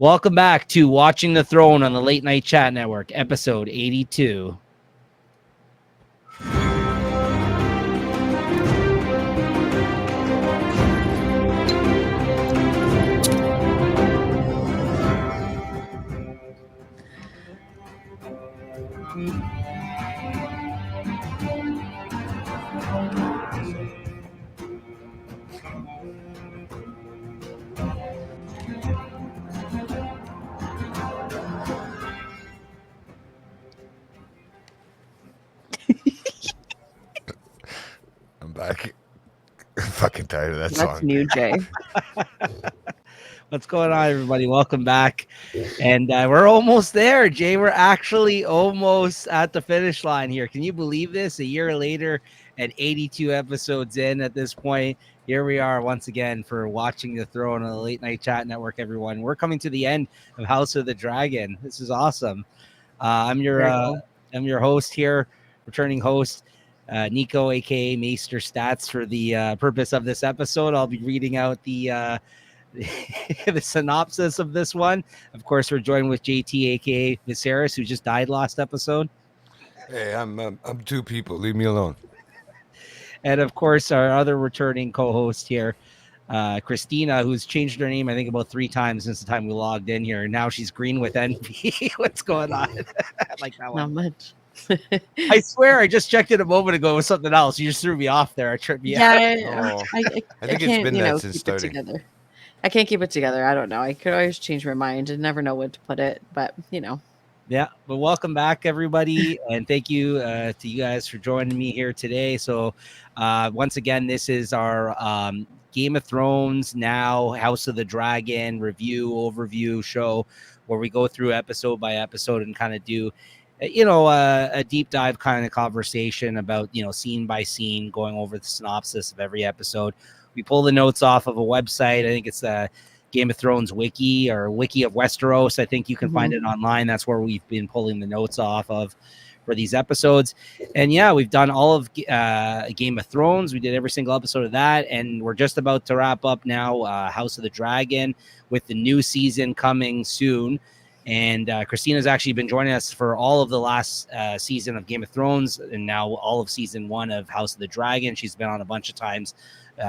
Welcome back to Watching the Throne on the Late Night Chat Network, episode 82. I'm back. I'm fucking tired of that That's song. new, Jay. What's going on, everybody? Welcome back. And we're almost there, Jay. We're actually almost at the finish line here. Can you believe this? A year later and 82 episodes in at this point, here we are once again for Watching the Throne on the Late Night Chat Network, everyone. We're coming to the end of House of the Dragon. This is awesome. I'm your host here, returning host, Nico, aka Maester Stats. For the purpose of this episode, I'll be reading out the the synopsis of this one. Of course, we're joined with JT, aka Viserys, who just died last episode. Hey, I'm two people. Leave me alone. And of course, our other returning co-host here, Christina, who's changed her name, I think, about 3 times since the time we logged in here. And now she's green with envy. What's going on? I like that one. Not much. I swear I just checked it a moment ago with something else. You just threw me off there. I tripped me out. I think it's can't, been that since keep starting. it together. I can't keep it together. I don't know. I could always change my mind and never know when to put it, but Yeah, but welcome back, everybody, and thank you to you guys for joining me here today. So, once again, this is our Game of Thrones now House of the Dragon overview show, where we go through episode by episode and kind of do, a deep dive kind of conversation about scene by scene, going over the synopsis of every episode. We pull the notes off of a website. I think it's Game of Thrones wiki or wiki of Westeros. I think you can find it online. That's where we've been pulling the notes off of for these episodes. And yeah, we've done all of Game of Thrones. We did every single episode of that. And we're just about to wrap up now House of the Dragon with the new season coming soon. And Christina's actually been joining us for all of the last season of Game of Thrones and now all of season 1 of House of the Dragon. She's been on a bunch of times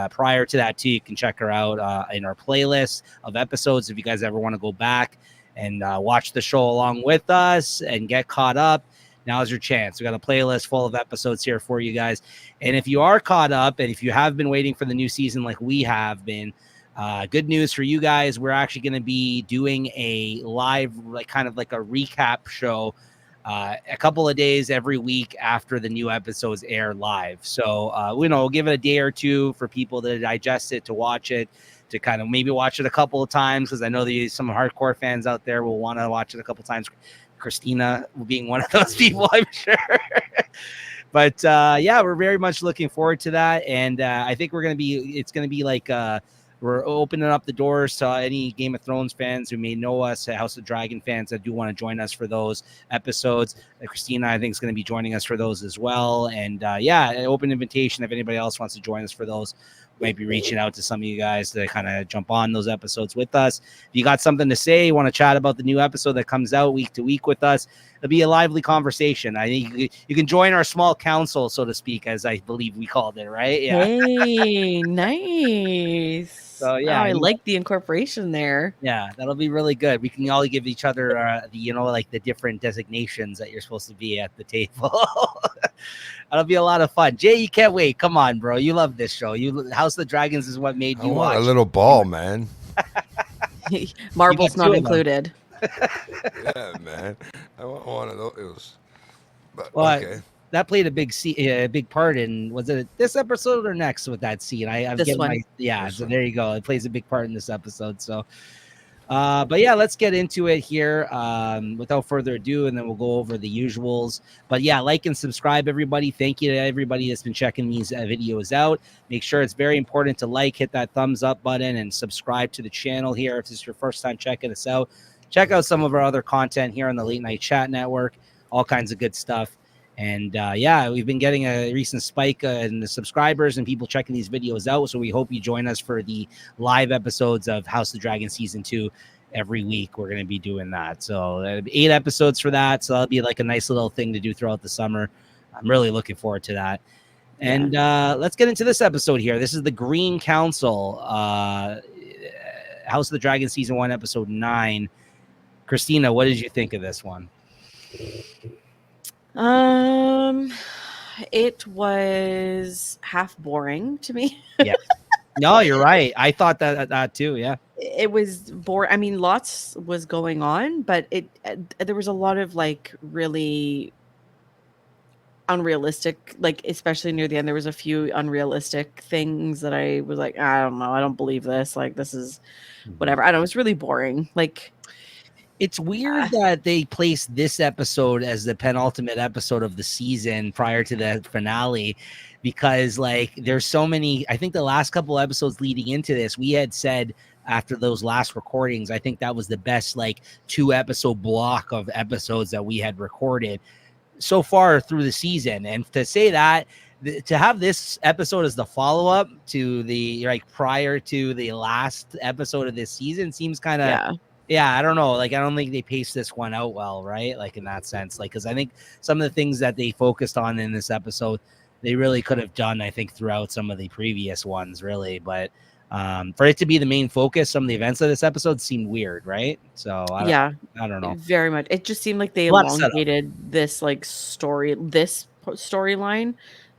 prior to that too. You can check her out in our playlist of episodes if you guys ever want to go back and watch the show along with us and get caught up. Now's your chance. We got a playlist full of episodes here for you guys. And if you are caught up and if you have been waiting for the new season like we have been, good news for you guys. We're actually going to be doing a live, kind of like a recap show a couple of days every week after the new episodes air live. So, we'll give it a day or two for people to digest it, to watch it, to kind of maybe watch it a couple of times, because I know there's some hardcore fans out there will want to watch it a couple of times. Christina being one of those people, I'm sure. But yeah, we're very much looking forward to that. And I think it's going to be like, we're opening up the doors to any Game of Thrones fans who may know us, House of Dragon fans that do want to join us for those episodes. Christina, I think, is going to be joining us for those as well. And yeah, an open invitation if anybody else wants to join us for those. Might be reaching out to some of you guys to kind of jump on those episodes with us. If you got something to say, you want to chat about the new episode that comes out week to week with us, it'll be a lively conversation. I think you can join our small council, so to speak, as I believe we called it, right? Yeah. Hey, nice. So yeah, I like the incorporation there. Yeah, that'll be really good. We can all give each other the different designations that you're supposed to be at the table. That'll be a lot of fun. Jay, you can't wait. Come on, bro. You love this show. House of the Dragons is what made you watch. A little ball, man. Marbles not included. Yeah, man. I want one of those. But okay. That played a big part in, was it this episode or next with that scene? I'm this getting one. So there you go. It plays a big part in this episode. So, but yeah, let's get into it here without further ado, and then we'll go over the usuals. But yeah, like and subscribe, everybody. Thank you to everybody that's been checking these videos out. Make sure it's very important to hit that thumbs up button, and subscribe to the channel here. If this is your first time checking us out, check out some of our other content here on the Late Night Chat Network. All kinds of good stuff. And yeah, we've been getting a recent spike in the subscribers and people checking these videos out. So we hope you join us for the live episodes of House of the Dragon Season 2 every week. We're going to be doing that. So 8 episodes for that. So that'll be like a nice little thing to do throughout the summer. I'm really looking forward to that. And let's get into this episode here. This is the Green Council, House of the Dragon season 1, episode 9. Christina, what did you think of this one? It was half boring to me. Yeah. No, you're right. I thought that too. Yeah. It was boring. I mean, lots was going on, but there was a lot of like really unrealistic, like especially near the end, there was a few unrealistic things that I was like, I don't know, I don't believe this. Like this is whatever. I don't know. It was really boring. Like it's weird that they placed this episode as the penultimate episode of the season prior to the finale, because like there's so many. I think the last couple episodes leading into this, we had said after those last recordings, I think that was the best like 2-episode block of episodes that we had recorded so far through the season. And to say that, to have this episode as the follow-up to the like prior to the last episode of this season seems kind of I don't know. Like, I don't think they paced this one out well, right? Like in that sense, like, because I think some of the things that they focused on in this episode, they really could have done, I think, throughout some of the previous ones, really. But for it to be the main focus, some of the events of this episode seemed weird, right? So I don't know. Very much. It just seemed like they elongated this storyline.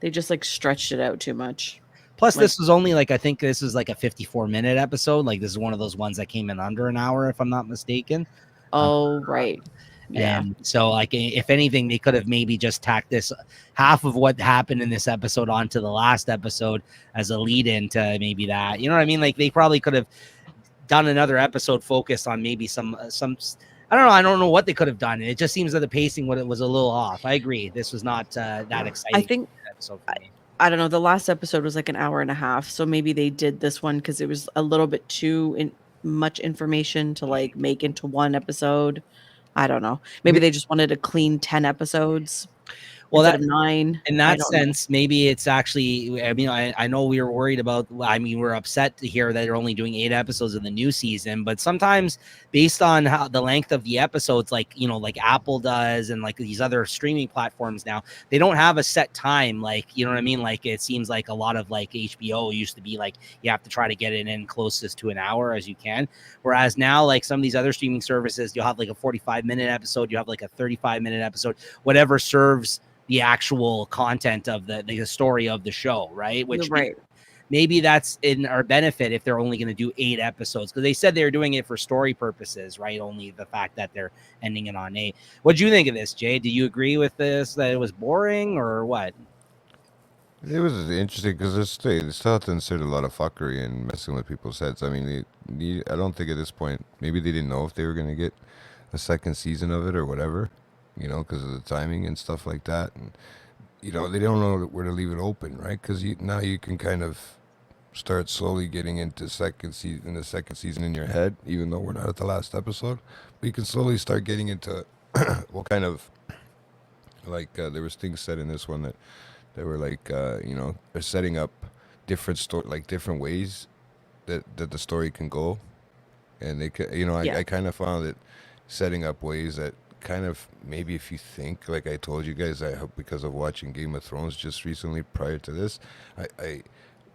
They just like stretched it out too much. Plus, this was only like, I think this is like a 54-minute episode. Like, this is one of those ones that came in under an hour, if I'm not mistaken. Oh, right. Yeah. And so, like, if anything, they could have maybe just tacked this half of what happened in this episode onto the last episode as a lead in to maybe that. You know what I mean? Like, they probably could have done another episode focused on maybe some. I don't know. I don't know what they could have done. It just seems that the pacing was a little off. I agree. This was not that exciting. I think episode for me. I don't know. The last episode was like an hour and a half, so maybe they did this one because it was a little bit too much information to like make into one episode. I don't know. Maybe they just wanted to clean 10 episodes. Well, that 9. In that sense, maybe it's actually. I mean, I know we were worried about. I mean, we're upset to hear that they're only doing 8 episodes in the new season. But sometimes, based on how the length of the episodes, like like Apple does, and like these other streaming platforms now, they don't have a set time. Like you know what I mean? Like it seems like a lot of like HBO used to be like you have to try to get it in closest to an hour as you can. Whereas now, like some of these other streaming services, you'll have like a 45-minute episode, you have like a 35-minute episode, whatever serves the actual content of the story of the show, right? Which maybe that's in our benefit if they're only going to do 8 episodes, because they said they were doing it for story purposes, right? Only the fact that they're ending it on 8. What do you think of this, Jay? Do you agree with this, that it was boring or what? It was interesting because they still have to insert a lot of fuckery and messing with people's heads. I mean, I don't think at this point, maybe they didn't know if they were going to get a second season of it or whatever. Because of the timing and stuff like that. And, they don't know where to leave it open, right? Because now you can kind of start slowly getting into the second season in your head, even though we're not at the last episode. But you can slowly start getting into what kind of, like, there was things said in this one that they were like, they're setting up different ways that the story can go. And they could, I kind of found it setting up ways that kind of maybe if you think like I told you guys, I hope because of watching Game of Thrones just recently prior to this,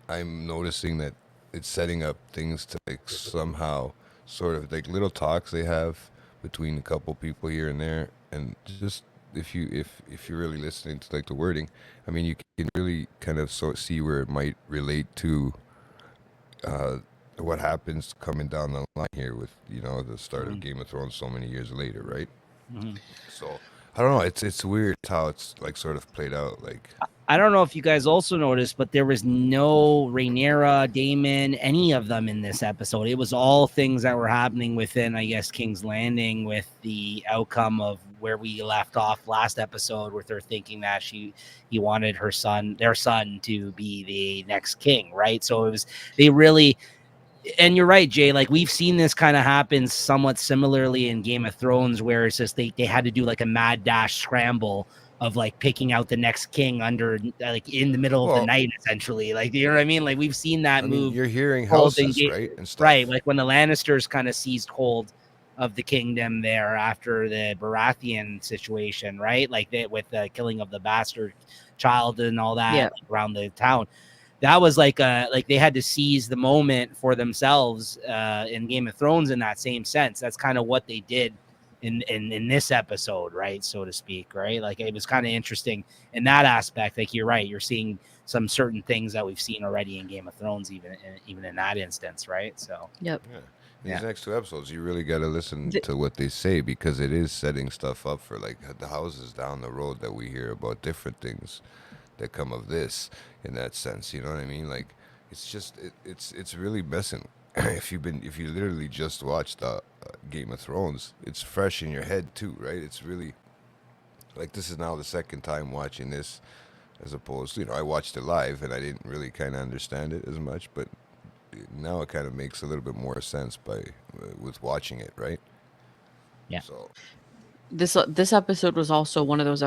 I'm noticing that it's setting up things to like somehow sort of like little talks they have between a couple people here and there, and just if you're really listening to like the wording, I mean you can really kind of see where it might relate to what happens coming down the line here with the start of Game of Thrones so many years later, right? So I don't know. It's weird how it's like sort of played out. Like I don't know if you guys also noticed, but there was no Rhaenyra, Daemon, any of them in this episode. It was all things that were happening within, I guess, King's Landing, with the outcome of where we left off last episode, with her thinking that he wanted their son, to be the next king, right? So it was and you're right, Jay, like we've seen this kind of happen somewhat similarly in Game of Thrones, where it's just they had to do like a mad dash scramble of like picking out the next king under like in the middle of the night, essentially. Like, you know what I mean? Like we've seen that move. You're hearing houses, right? And stuff. Right. Like when the Lannisters kind of seized hold of the kingdom there after the Baratheon situation, right? Like with the killing of the bastard child and all that, Yeah. like, around the town. That was like they had to seize the moment for themselves in Game of Thrones in that same sense. That's kind of what they did in this episode, right, so to speak, right? Like it was kind of interesting in that aspect. Like you're right, you're seeing some certain things that we've seen already in Game of Thrones, even in that instance, right? So Yep. Yeah. These next two episodes, you really got to listen to what they say, because it is setting stuff up for like the houses down the road that we hear about, different things that come of this in that sense. You know what I mean? Like it's just it's really messing. if you literally just watched Game of Thrones, it's fresh in your head too, right? It's really like this is now the second time watching this, as opposed to, I watched it live and I didn't really kind of understand it as much, but now it kind of makes a little bit more sense with watching it, right? Yeah. So This episode was also one of those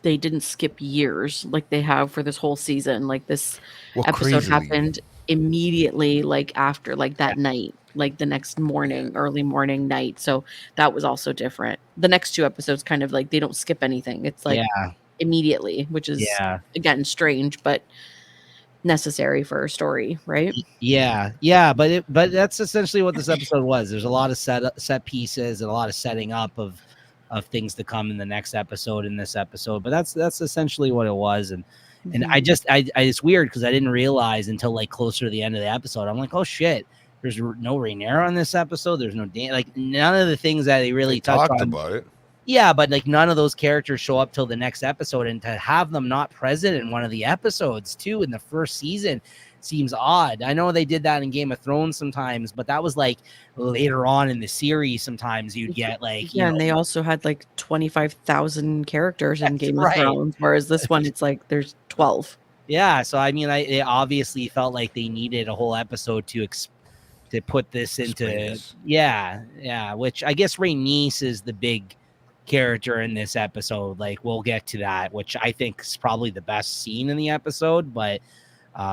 they didn't skip years like they have for this whole season. Like this episode happened immediately, like after, like that night, like the next morning, early morning, night. So that was also different. The next two episodes kind of like they don't skip anything. It's like immediately, which is again strange, but necessary for a story, right? Yeah, but that's essentially what this episode was. There's a lot of set pieces and a lot of setting up of things to come in the next episode, in this episode. But that's essentially what it was. And I it's weird because I didn't realize until like closer to the end of the episode. I'm like, oh shit, there's no Rhaenyra on this episode. There's no like none of the things that they really touched on about it. Yeah, but like none of those characters show up till the next episode, and to have them not present in one of the episodes too in the first season seems odd. I know they did that in Game of Thrones sometimes, but that was like later on in the series. Sometimes you'd get like and they also had like 25,000 characters in Game of Thrones, whereas this one it's like there's 12. Yeah, so I mean, it obviously felt like they needed a whole episode to put this into which I guess Rhaenys is the big character in this episode. Like we'll get to that, which I think is probably the best scene in the episode, but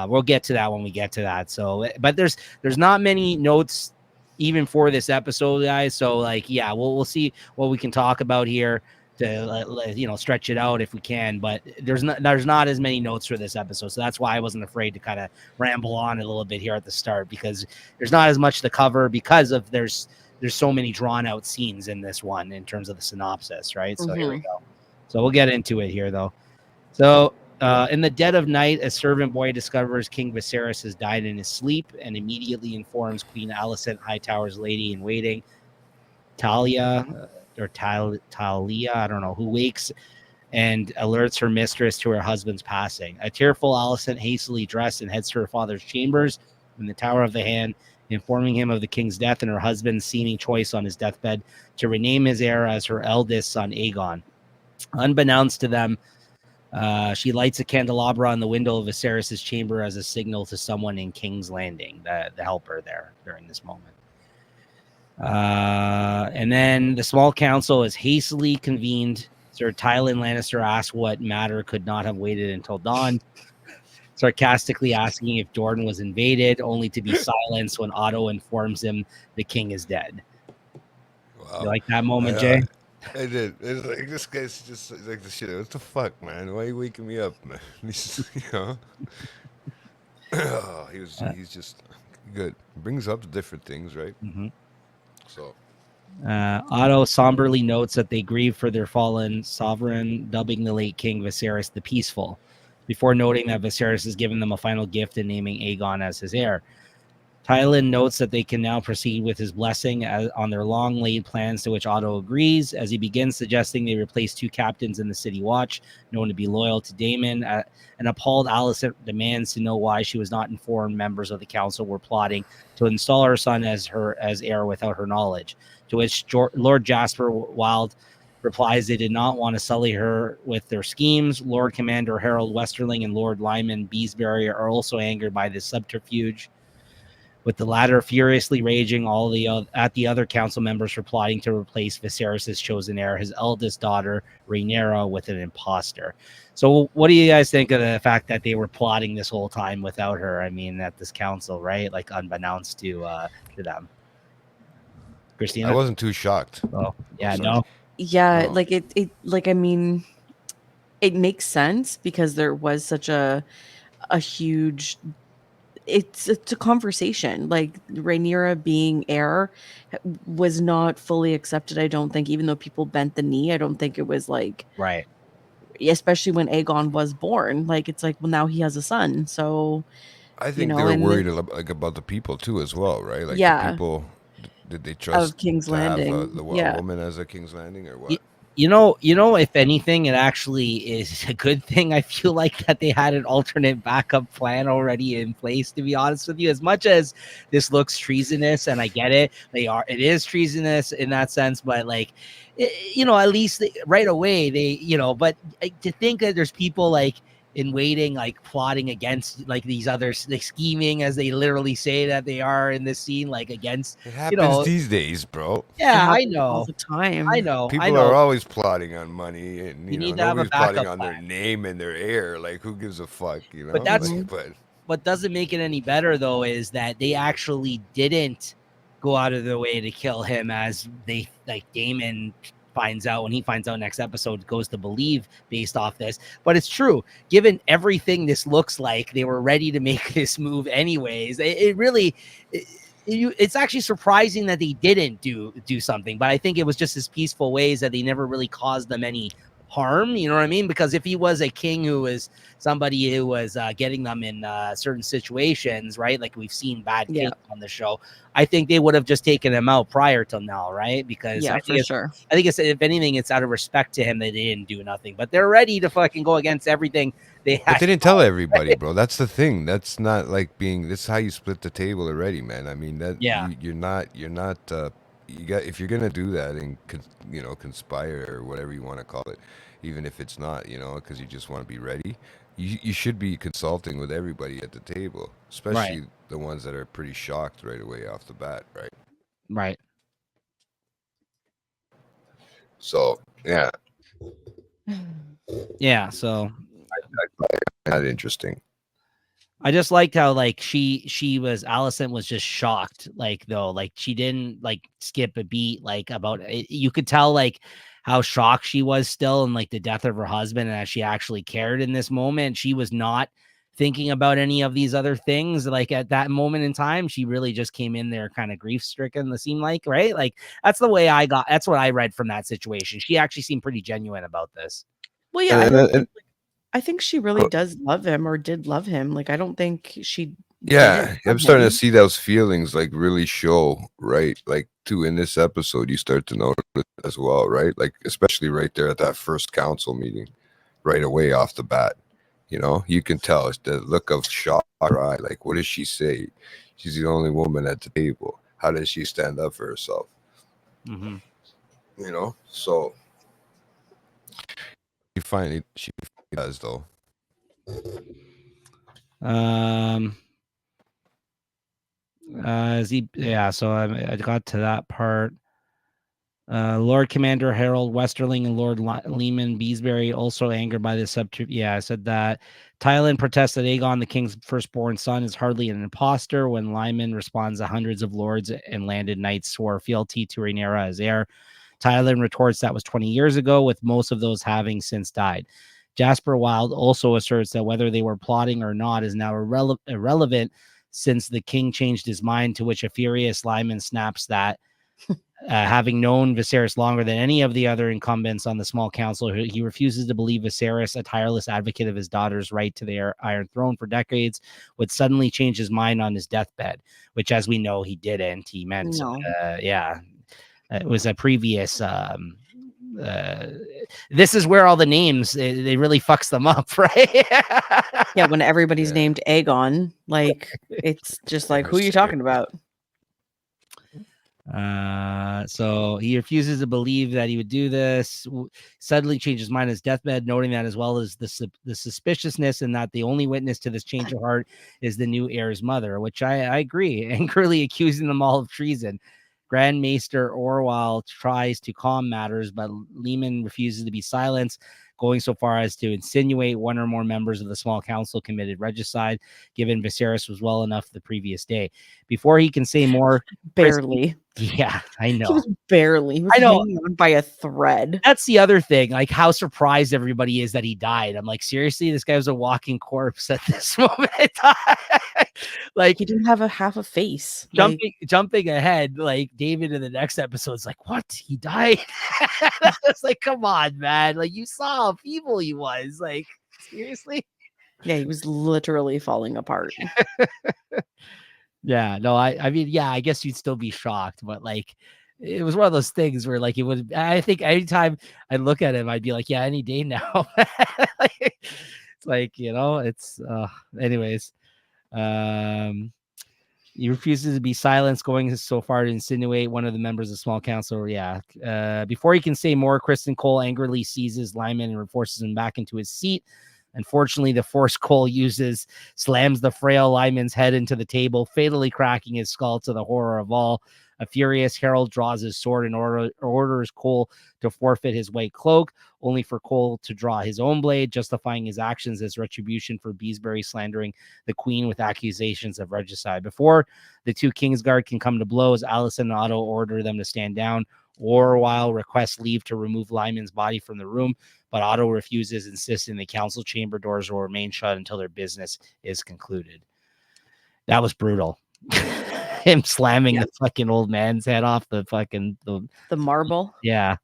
we'll get to that when we get to that. So but there's not many notes even for this episode, guys, so like we'll see what we can talk about here to stretch it out if we can, but there's not as many notes for this episode, so that's why I wasn't afraid to kind of ramble on a little bit here at the start, because there's not as much to cover because of there's so many drawn out scenes in this one in terms of the synopsis, right? So here we go. So we'll get into it here though. So in the dead of night, a servant boy discovers King Viserys has died in his sleep and immediately informs Queen Alicent, Hightower's lady in waiting, Talia, I don't know, who wakes and alerts her mistress to her husband's passing. A tearful Alicent hastily dressed and heads to her father's chambers in the Tower of the Hand, informing him of the king's death and her husband's seeming choice on his deathbed to rename his heir as her eldest son Aegon. Unbeknownst to them, she lights a candelabra on the window of Viserys' chamber as a signal to someone in King's Landing, the helper there during this moment. And then the small council is hastily convened. Sir Tywin Lannister asks what matter could not have waited until dawn, sarcastically asking if Jordan was invaded, only to be silenced when Otto informs him the king is dead. Wow. You like that moment, Jay? I did. It's like, this guy's just like the shit. What the fuck, man? Why are you waking me up, man? He's just good. Brings up different things, right? Mm-hmm. So Otto somberly notes that they grieve for their fallen sovereign, dubbing the late king Viserys the Peaceful, before noting that Viserys has given them a final gift in naming Aegon as his heir. Tywin notes that they can now proceed with his blessing on their long-laid plans, to which Otto agrees, as he begins suggesting they replace 2 captains in the City Watch, known to be loyal to Daemon. An appalled Alicent demands to know why she was not informed members of the council were plotting to install her son as heir without her knowledge, to which Lord Jasper Wilde replies they did not want to sully her with their schemes. Lord Commander Harold Westerling and Lord Lyman Beesbury are also angered by this subterfuge, with the latter furiously raging at the other council members for plotting to replace Viserys' chosen heir, his eldest daughter, Rhaenyra, with an imposter. So what do you guys think of the fact that they were plotting this whole time without her? I mean, at this council, right? Like unbeknownst to them. Christina. I wasn't too shocked. Oh, yeah, Sorry. no. Yeah, No. like I mean, it makes sense because there was such a huge it's a conversation. Like Rhaenyra being heir was not fully accepted, I don't think, even though people bent the knee. I don't think it was like, Right. especially when Aegon was born. Like it's like, well, now he has a son, so I you think they know, were and worried like about the people too as well, right? Like the yeah, people, did they trust of King's to have Landing. a Yeah, woman as a King's Landing or Y- what? you know, if anything, it actually is a good thing. I feel like that they had an alternate backup plan already in place, to be honest with you. As much as this looks treasonous, and I get it, it is treasonous in that sense, but like, you know, at least right away, you know, but to think that there's people like in waiting, like plotting against like these others, like scheming as they literally say that they are in this scene, like against, It you happens know, these days, bro. it yeah, I happens all know. the time. I People know. are always plotting on money, and You need to have a nobody's plotting backup on their plan. name and their heir. Like, who gives a fuck, But that's Like, but what doesn't make it any better though is that they actually didn't go out of their way to kill him, as they like Damon finds out when he finds out next episode, goes to believe based off this. But it's true, given everything this looks like, they were ready to make this move anyways. It really it's actually surprising that they didn't do something, but I think it was just his peaceful ways that they never really caused them any harm, you know what I mean? Because if he was a king who was somebody who was getting them in certain situations, right? Like we've seen bad Yeah. kings on the show, I think they would have just taken him out prior to now, right? Because Yeah, for sure. I think it's, if anything, it's out of respect to him that they didn't do nothing, but they're ready to fucking go against everything they But had. they didn't tell everybody, bro. That's the thing. That's not like being. This is how you split the table already, man. I mean that. Yeah. You're not. You got, if you're gonna do that and conspire or whatever you want to call it, even if it's not, because you just want to be ready. You should be consulting with everybody at the table, especially the ones that are pretty shocked right away off the bat, right? Right. So yeah, Yeah. So not interesting. I just liked how like Alicent was just shocked, like though, like she didn't like skip a beat, like about it. You could tell like how shocked she was still in like the death of her husband, and that she actually cared in this moment. She was not thinking about any of these other things. Like at that moment in time, she really just came in there kind of grief stricken. It seemed like, right? Like that's the way that's what I read from that situation. She actually seemed pretty genuine about this. Well, yeah, I think she really does love him, or did love him. Like, I don't think she. Yeah, I'm starting to see those feelings like really show, right? Like, too, in this episode, you start to notice as well, right? Like, especially right there at that first council meeting, right away off the bat. You can tell it's the look of shock in her eye. Like, what does she say? She's the only woman at the table. How does she stand up for herself? Mm-hmm. So she does though. So I got to that part. Lord Commander Harold Westerling and Lord Lehman Beesbury also angered by this I said that. Tywin protests that Aegon, the king's firstborn son, is hardly an imposter, when Lyman responds that hundreds of lords and landed knights swore fealty to Rhaenyra as heir. Tywin retorts that was 20 years ago, with most of those having since died. Jasper Wilde also asserts that whether they were plotting or not is now irrelevant, since the king changed his mind, to which a furious Lyman snaps that having known Viserys longer than any of the other incumbents on the small council, he refuses to believe Viserys, a tireless advocate of his daughter's right to the Iron Throne for decades, would suddenly change his mind on his deathbed, which, as we know, he didn't. He meant, it was a previous. This is where all the names they really fucks them up, right? Yeah, when everybody's named Aegon, like it's just like, who are you talking about? So he refuses to believe that he would do this. Suddenly changes his mind on his deathbed, noting that as well as the suspiciousness, and that the only witness to this change of heart is the new heir's mother, which I agree. Angrily accusing them all of treason. Grand Maester Orwell tries to calm matters, but Lehman refuses to be silenced, going so far as to insinuate one or more members of the small council committed regicide, given Viserys was well enough the previous day. Before he can say more, barely. Yeah, I He know. was barely. He was I know. hanging on by a thread. That's the other thing, like how surprised everybody is that he died. I'm like, seriously, this guy was a walking corpse at this moment in time. Like He didn't have a half a face. Like, jumping ahead, like David in the next episode is like, what? He died? It's like, come on, man. Like you saw how feeble he was. Like, seriously? yeah, he was literally falling apart. Yeah, no, I mean, yeah, I guess you'd still be shocked, but like it was one of those things where like it would I think anytime I look at him, I'd be like, yeah, any day now. It's like, it's anyways. Um he refuses to be silenced, going so far to insinuate one of the members of the small council. Yeah. Before he can say more, Kristen Cole angrily seizes Lyman and forces him back into his seat. Unfortunately, the force Cole uses slams the frail Lyman's head into the table, fatally cracking his skull to the horror of all. A furious Harold draws his sword and orders Cole to forfeit his white cloak, only for Cole to draw his own blade, justifying his actions as retribution for Beesbury slandering the queen with accusations of regicide. Before the two Kingsguard can come to blows, Allison and Otto order them to stand down. Orwell requests leave to remove Lyman's body from the room, but Otto refuses, insisting the council chamber doors will remain shut until their business is concluded. That was brutal. Him slamming the fucking old man's head off the marble. Yeah.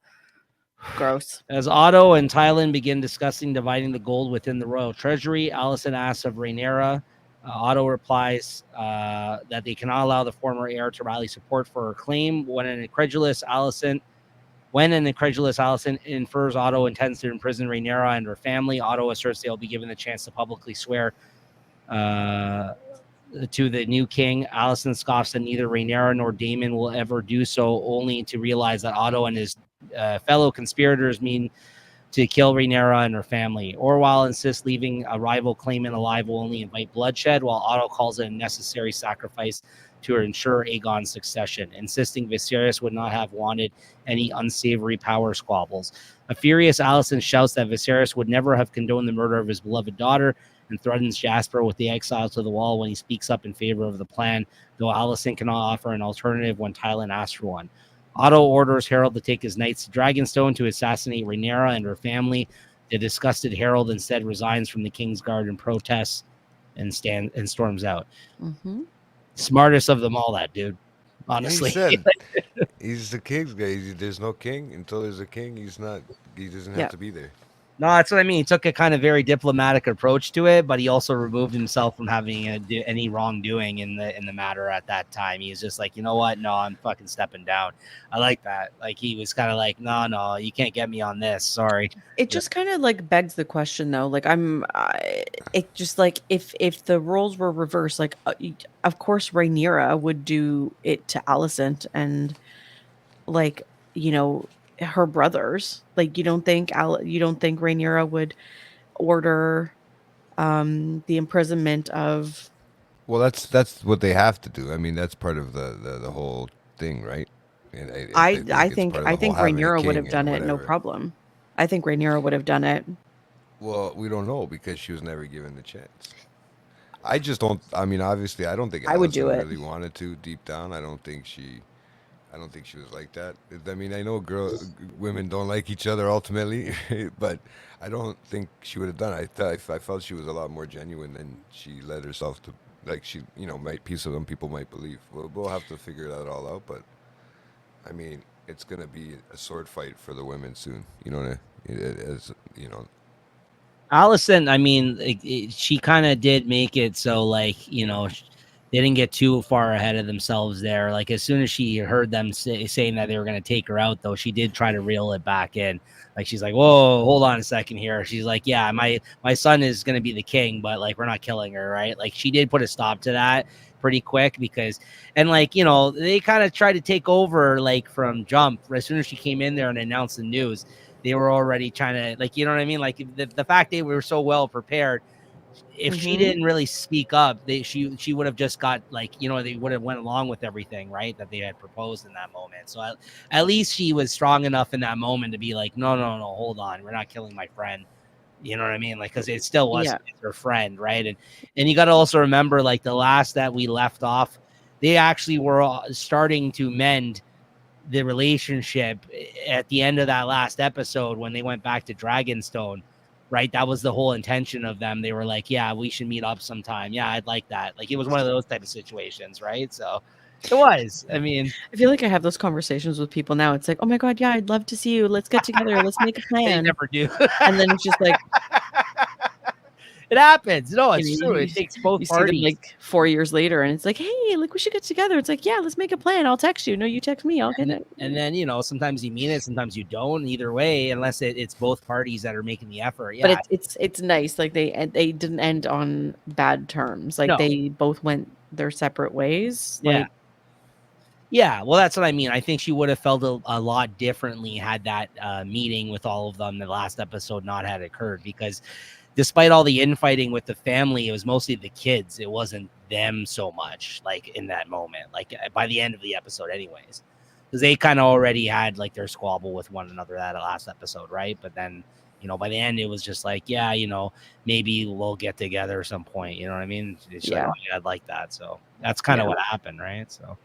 Gross. As Otto and Tylan begin discussing dividing the gold within the royal treasury, Allison asks of Rhaenyra. Otto replies that they cannot allow the former heir to rally support for her claim. When an incredulous Allison infers Otto intends to imprison Rhaenyra and her family, Otto asserts they'll be given the chance to publicly swear to the new king. Allison scoffs that neither Rhaenyra nor Daemon will ever do so, only to realize that Otto and his fellow conspirators mean to kill Rhaenyra and her family. Orwell insists leaving a rival claimant alive will only invite bloodshed, while Otto calls it a necessary sacrifice to ensure Aegon's succession, insisting Viserys would not have wanted any unsavory power squabbles. A furious Allison shouts that Viserys would never have condoned the murder of his beloved daughter and threatens Jasper with the exile to the wall when he speaks up in favor of the plan, though Allison cannot offer an alternative when Tylan asks for one. Otto orders Harold to take his knights to Dragonstone to assassinate Rhaenyra and her family. The disgusted Harold instead resigns from the Kingsguard in protest and storms out. Mm-hmm. Smartest of them all, that dude. Honestly, he said he's the king's guy. There's no king until there's a king. He doesn't have to be there. No, that's what I mean. He took a kind of very diplomatic approach to it, but he also removed himself from having any wrongdoing in the matter at that time. He was just like, you know what? No, I'm fucking stepping down. I like that. Like he was kind of like, no, you can't get me on this. Sorry. It just kind of like begs the question though. Like it just like if the roles were reversed, like of course Rhaenyra would do it to Alicent and like her brothers. Like you don't think Rhaenyra would order the imprisonment of? Well, that's what they have to do. I mean, that's part of the whole thing, right? And I think Rhaenyra would have done it, no problem. I think Rhaenyra would have done it. Well, we don't know because she was never given the chance. I just don't. I mean, obviously, I don't think I would do it. Really wanted to deep down. I don't think she was like that. I mean, I know women don't like each other ultimately, but I don't think she would have done it. I felt she was a lot more genuine than she led herself to. Like she, some people might believe. We'll have to figure that all out. But I mean, it's gonna be a sword fight for the women soon. Allison, I mean, she kind of did make it so, like, they didn't get too far ahead of themselves there. Like, as soon as she heard them saying that they were going to take her out, though, she did try to reel it back in. Like, she's like, whoa, hold on a second here. She's like, yeah, my son is going to be the king, but, like, we're not killing her, right? Like, she did put a stop to that pretty quick because, and, like, they kind of tried to take over, like, from jump. As soon as she came in there and announced the news, they were already trying to, like, you know what I mean? Like, the fact they were so well prepared, if she didn't really speak up, she would have just got, like, they would have went along with everything, right, that they had proposed in that moment. So at least she was strong enough in that moment to be like, no, hold on, we're not killing my friend. You know what I mean? Like, because it still was her friend, right? And you got to also remember, like, the last that we left off they actually were starting to mend the relationship at the end of that last episode when they went back to Dragonstone, right? That was the whole intention of them. They were like, yeah, we should meet up sometime. Yeah, I'd like that. Like, it was one of those type of situations, right? So it was. I mean, I feel like I have those conversations with people now. It's like, oh my God, yeah, I'd love to see you. Let's get together. Let's make a they plan. never do. And then it's just like, It happens. No, you it's know, true. It takes both you see them parties. like 4 years later and it's like, hey, like we should get together. It's like, yeah, let's make a plan. I'll text you. No, you text me. I'll get it. And then, you know, sometimes you mean it, sometimes you don't. Either way, unless it's both parties that are making the effort. Yeah, But it's nice. Like they didn't end on bad terms. Like No. they both went their separate ways. Yeah. Like, yeah, well, that's what I mean. I think she would have felt a lot differently had that meeting with all of them, the last episode, not had occurred, because despite all the infighting with the family, it was mostly the kids. It wasn't them so much, like, in that moment, like by the end of the episode anyways, because they kind of already had like their squabble with one another that last episode, right? But then, you know, by the end it was just like, yeah, you know, maybe we'll get together at some point, you know what I mean? It's like, Yeah. oh, yeah, I'd like that. So that's kind of Yeah. what happened, right? So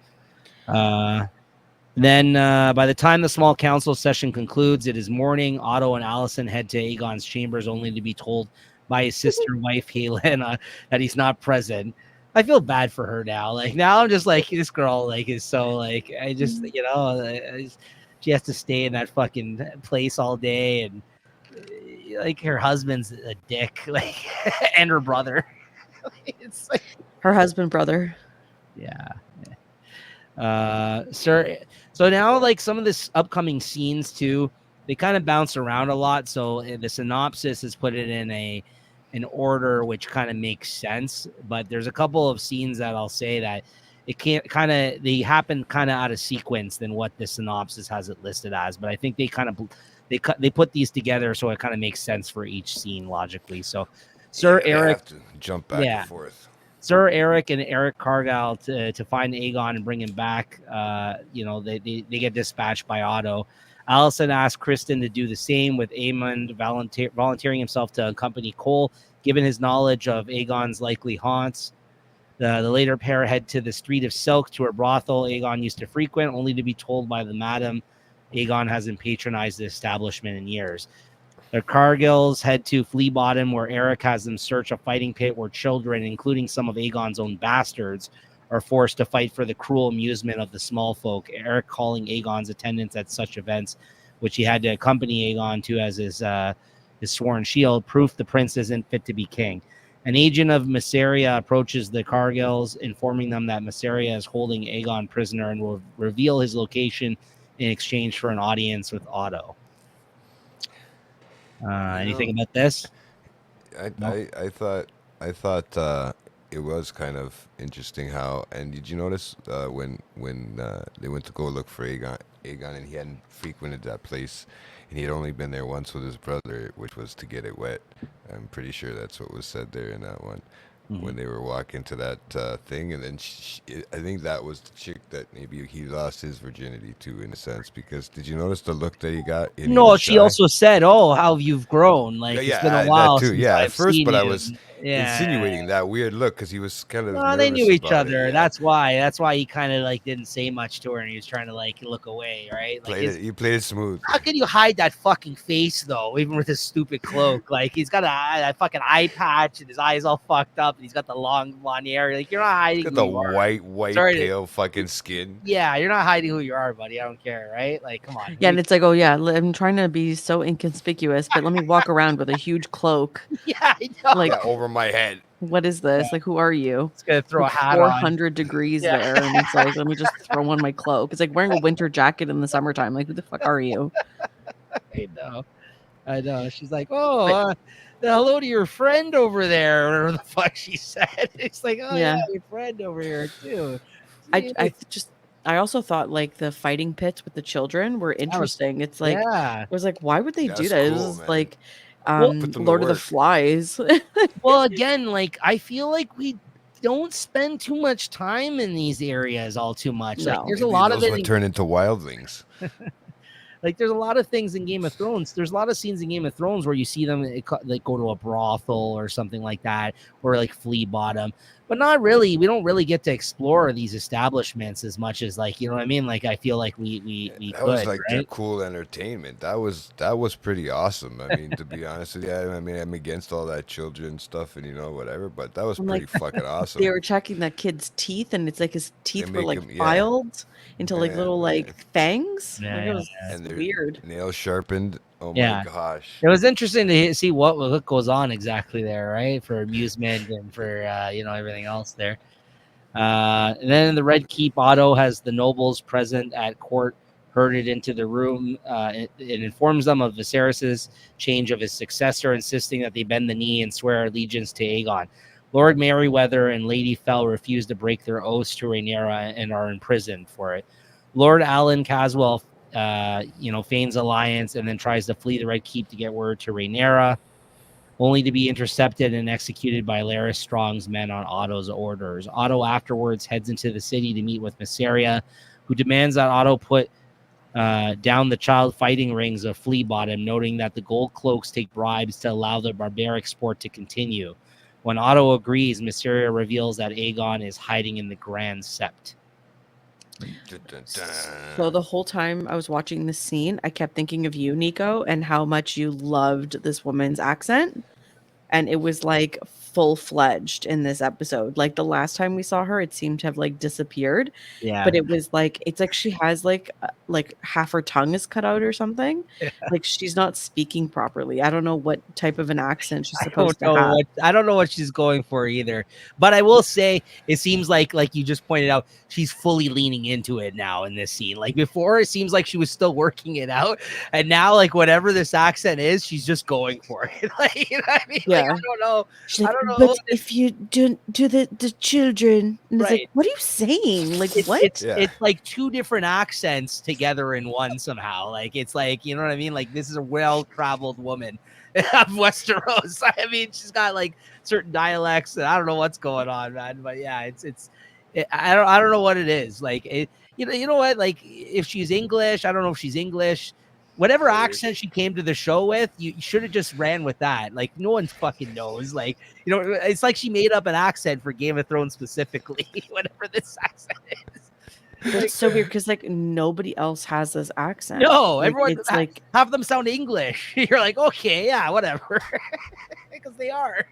then by the time the small council session concludes, it is morning. Otto and Allison head to Aegon's chambers, only to be told by his sister wife Helena that he's not present. I feel bad for her now. Like, now I'm just like, this girl like is so like, I just, you know, she has to stay in that fucking place all day, and like her husband's a dick, like, and her brother. It's like, her husband, brother. yeah. Sir, so now, like, some of this upcoming scenes too, they kind of bounce around a lot. So the synopsis is put it in an order which kind of makes sense, but there's a couple of scenes that I'll say that it can't kind of, they happen kind of out of sequence than what the synopsis has it listed as. But I think they kind of they put these together so it kind of makes sense for each scene logically. So Sir Yeah, they Eric have to jump back Yeah. and forth. Sir Eric and Eric Cargill to find Aegon and bring him back. You know, they get dispatched by Otto. Allison asked Kristen to do the same, with Aemond volunteering himself to accompany Cole, given his knowledge of Aegon's likely haunts. The later pair head to the Street of Silk, to a brothel Aegon used to frequent, only to be told by the madam Aegon hasn't patronized the establishment in years. The Cargills head to Flea Bottom, where Eric has them search a fighting pit where children, including some of Aegon's own bastards, are forced to fight for the cruel amusement of the small folk. Eric calling Aegon's attendance at such events, which he had to accompany Aegon to as his sworn shield, proof the prince isn't fit to be king. An agent of Mysaria approaches the Cargills, informing them that Mysaria is holding Aegon prisoner and will reveal his location in exchange for an audience with Otto. Anything about this? I thought it was kind of interesting how. And did you notice when they went to go look for Aegon, and he hadn't frequented that place, and he had only been there once with his brother, which was to get it wet. I'm pretty sure that's what was said there in that one. When they were walking to that thing, and then I think that was the chick that maybe he lost his virginity to, in a sense, because did you notice the look that he got? No, she also said, "Oh, how you've grown! Like, it's been a while that too. since Yeah, I've at first, seen but I you." was insinuating that weird look because he was kind of. No, they knew nervous each about other. it, yeah. That's why he kind of like didn't say much to her, and he was trying to like look away, right? Like, He played it smooth. how can you hide that fucking face though, even with his stupid cloak? Like, he's got a fucking eye patch, and his eyes all fucked up, and he's got the long blonde hair. Like, you're not hiding. Got who the you are. white, Sorry to- pale fucking skin. Yeah, you're not hiding who you are, buddy. I don't care, right? Like, come on. Yeah, and it's like, oh yeah, I'm trying to be so inconspicuous, but let me walk around with a huge cloak. Yeah, I know. Like, Yeah, over my head. what is this? Like, who are you? It's gonna throw a Like, hat on. 400 degrees Yeah. there, and it's like, let me just throw on my cloak. It's like wearing a winter jacket in the summertime. Like, who the fuck are you? I know. She's like, oh, hello to your friend over there, or whatever the fuck she said. It's like, oh yeah, Yeah. your friend over here too. I also thought like the fighting pits with the children were interesting. It's like, yeah. I was like, why would they do That's that? It cool, was man. like Well, put them to Lord of the work. Flies. Well, again, like, I feel like we don't spend too much time in these areas all too much. Like, No. there's a Maybe lot of those it. would turn into wildlings. Like, there's a lot of things in Game of Thrones. There's a lot of scenes in Game of Thrones where you see them like go to a brothel or something like that, or like Flea Bottom. but not really. We don't really get to explore these establishments as much as, like, you know what I mean? Like, I feel like we That could, was like their right? cool entertainment. That was pretty awesome. I mean, to be honest with you, I mean, I'm against all that children stuff and whatever, but that was I'm pretty like, fucking they awesome. were checking that kid's teeth, and it's like his They teeth were make like him, yeah, filed into like little man, like fangs. Yeah, Like it yeah, was and their weird. nails sharpened. Oh my yeah. gosh. It was interesting to see what goes on exactly there, right? For amusement and for everything else there. And then in the Red Keep, Otto has the nobles present at court herded into the room. It informs them of Viserys's change of his successor, insisting that they bend the knee and swear allegiance to Aegon. Lord Merryweather and Lady Fell refuse to break their oaths to Rhaenyra and are imprisoned for it. Lord Alan Caswell, feigns alliance and then tries to flee the Red Keep to get word to Rhaenyra, only to be intercepted and executed by Larys Strong's men on Otto's orders. Otto afterwards heads into the city to meet with Mysaria, who demands that Otto put down the child fighting rings of Flea Bottom, noting that the gold cloaks take bribes to allow the barbaric sport to continue. When Otto agrees, Mysaria reveals that Aegon is hiding in the Grand Sept. Dun, dun, So dun. the whole time I was watching this scene, I kept thinking of you, Nico, and how much you loved this woman's accent. And it was like full-fledged in this episode. Like the last time we saw her, it seemed to have like disappeared, Yeah. but it was like it's like she has like half her tongue is cut out or something. Like she's not speaking properly. I don't know what type of an accent she's supposed to have. I don't know what she's going for either. But I will say it seems like you just pointed out, she's fully leaning into it now in this scene. Like before, it seems like she was still working it out, and now like whatever this accent is, she's just going for it. Like, you know what I mean? Like, Yeah. I don't know. She's like, I don't know. but if you do the children, and it's Right. like, what are you saying? Like, It's, what? it's Yeah. it's like two different accents together in one somehow. Like it's like, you know what I mean? Like this is a well-traveled woman of Westeros. I mean, she's got like certain dialects, and I don't know what's going on, man. But yeah, I don't know what it is. Like you know what? Like if she's English, I don't know if she's English. Whatever accent she came to the show with, you should have just ran with that. Like no one fucking knows. Like, it's like she made up an accent for Game of Thrones specifically, whatever this accent is. That's so weird because like nobody else has this accent. No, Like, everyone it's like have them sound English. You're like, okay, yeah, whatever, because they are.